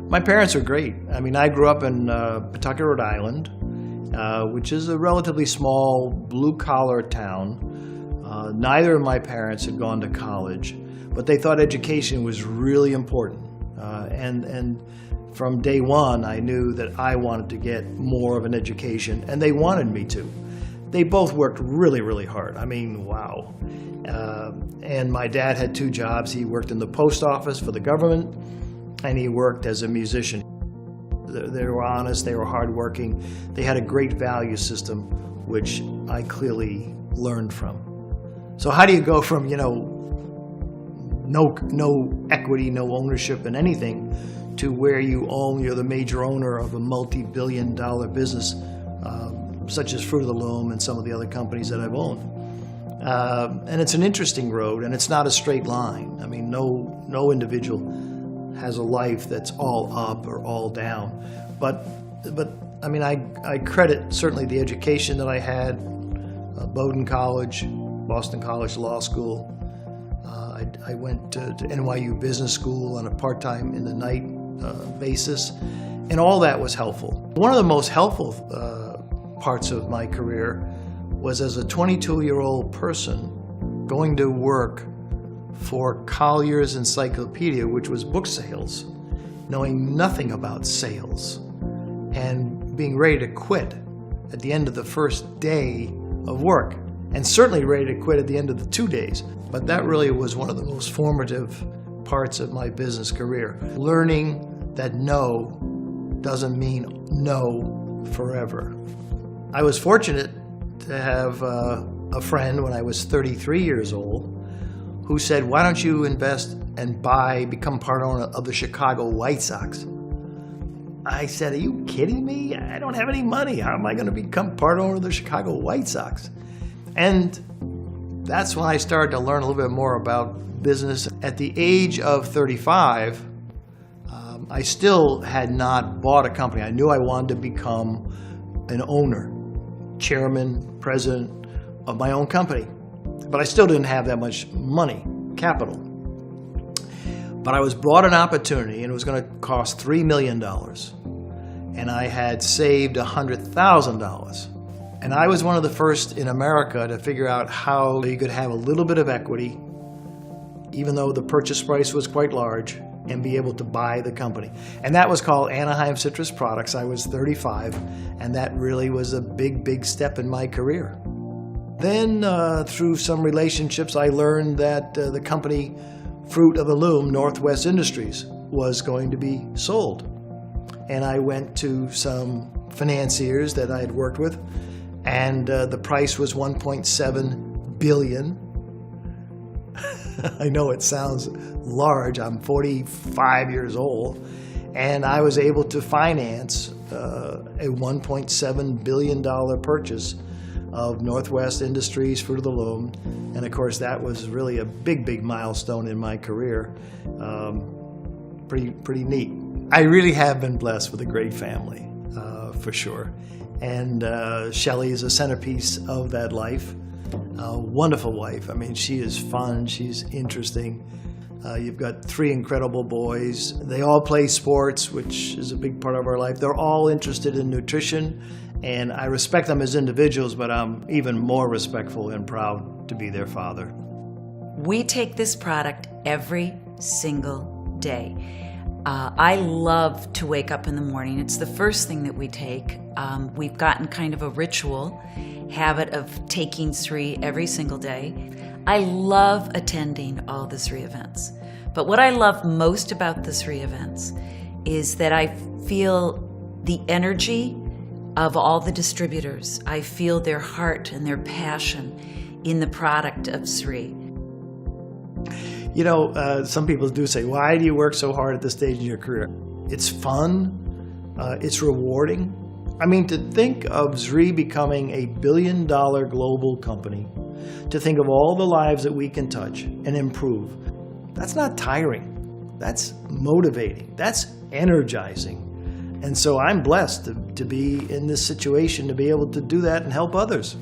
My parents are great. I mean, I grew up in Pawtucket, Rhode Island, which is a relatively small blue-collar town. Neither of my parents had gone to college, but they thought education was really important. And from day one, I knew that I wanted to get more of an education, and they wanted me to. They both worked really, really hard. I mean, wow. And my dad had 2 jobs. He worked in the post office for the government, and he worked as a musician. They were honest, they were hardworking. They had a great value system, which I clearly learned from. So how do you go from, no equity, no ownership in anything, to where you're the major owner of a multi-billion-dollar business, such as Fruit of the Loom and some of the other companies that I've owned. And it's an interesting road, and it's not a straight line. I mean, no individual has a life that's all up or all down. But I mean, I credit certainly the education that I had, Bowdoin College, Boston College Law School. I went to NYU Business School on a part-time in the night basis, and all that was helpful. One of the most helpful parts of my career was as a 22-year-old person going to work for Collier's Encyclopedia, which was book sales, knowing nothing about sales, and being ready to quit at the end of the first day of work, and certainly ready to quit at the end of the 2 days. But that really was one of the most formative parts of my business career, learning that no doesn't mean no forever. I was fortunate to have a friend when I was 33 years old who said, "Why don't you invest and become part owner of the Chicago White Sox?" I said, "Are you kidding me? I don't have any money. How am I going to become part owner of the Chicago White Sox?" And that's when I started to learn a little bit more about business. At the age of 35, I still had not bought a company. I knew I wanted to become an owner, chairman, president of my own company. But I still didn't have that much money, capital. But I was brought an opportunity, and it was going to cost $3 million. And I had saved $100,000. And I was one of the first in America to figure out how you could have a little bit of equity, even though the purchase price was quite large, and be able to buy the company. And that was called Anaheim Citrus Products. I was 35, and that really was a big, big step in my career. Then, through some relationships, I learned that the company Fruit of the Loom, Northwest Industries, was going to be sold. And I went to some financiers that I had worked with, and the price was $1.7 billion. I know it sounds large. I'm 45 years old, and I was able to finance a $1.7 billion purchase of Northwest Industries, Fruit of the Loom. And of course, that was really a big, big milestone in my career. Pretty neat. I really have been blessed with a great family, for sure. And Shelley is a centerpiece of that life. A wonderful wife. I mean, she is fun, she's interesting. You've got 3 incredible boys. They all play sports, which is a big part of our life. They're all interested in nutrition, and I respect them as individuals, but I'm even more respectful and proud to be their father. We take this product every single day. I love to wake up in the morning. It's the first thing that we take. We've gotten kind of a ritual habit of taking Zrii every single day. I love attending all the Zrii events. But what I love most about the Zrii events is that I feel the energy of all the distributors. I feel their heart and their passion in the product of Zrii. You know, some people do say, "Why do you work so hard at this stage in your career?" It's fun. It's rewarding. I mean, to think of Zrii becoming a billion-dollar global company, to think of all the lives that we can touch and improve, that's not tiring. That's motivating. That's energizing. And so I'm blessed to be in this situation, to be able to do that and help others.